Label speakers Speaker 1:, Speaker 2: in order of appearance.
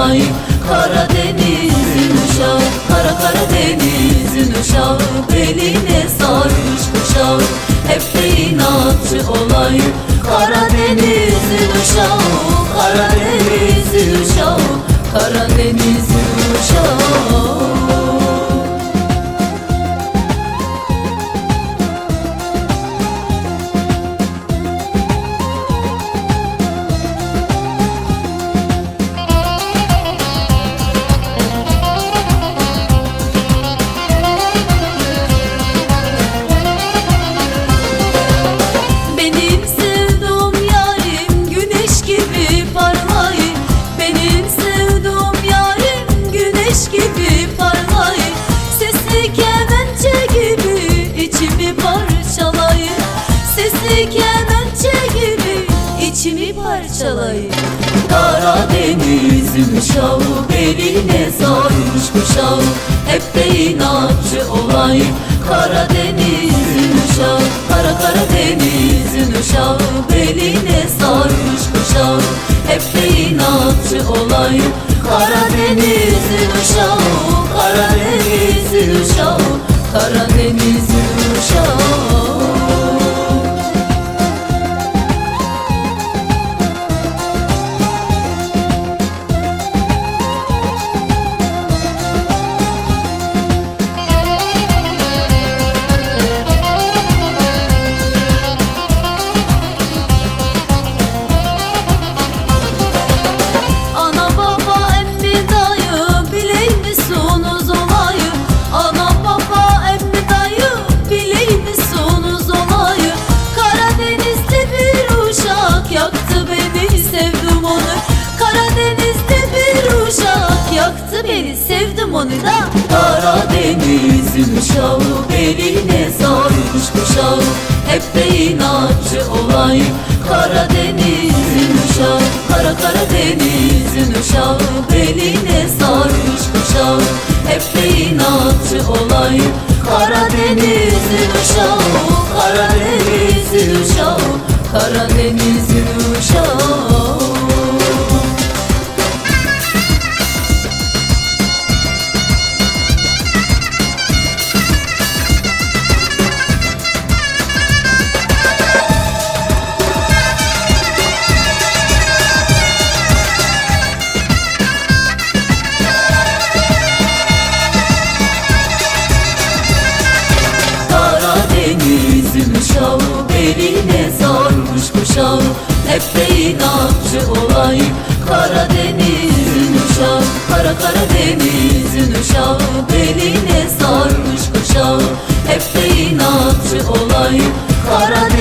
Speaker 1: olayım. Karadeniz'in uşağı, kara Karadeniz'in uşağı, beline sarmış kuşağı, hep de inatçı olayım. Karadeniz'in uşağı, Karadeniz'in uşağı, Karadeniz'in uşağı. Kemençe gibi içimi parçalayın. Karadeniz'in uşağı, beline sarmış kuşağı, hep de inatçı olayım. Karadeniz'in uşağı, kara Karadeniz'in uşağı, beline sarmış kuşağı, hep de inatçı olayım. Karadeniz'in uşağı, Karadeniz'in uşağı, Karadeniz'in uşağı. Beni sevdim onu da. Karadeniz'in uşağı, beline sarmış kuşağı, hep de inatçı olayım. Karadeniz'in uşağı, kara Karadeniz'in uşağı, beline sarmış kuşağı, hep de inatçı olayım. Karadeniz'in uşağı, Karadeniz'in uşağı, Karadeniz'in uşağı. Karadeniz'in uşağı, beline sarmış kuşağı, hep de inatçı olayım. Karadeniz'in uşağı, kara Karadeniz'in uşağı, beline sarmış kuşağı, hep de inatçı olayım. Karadeniz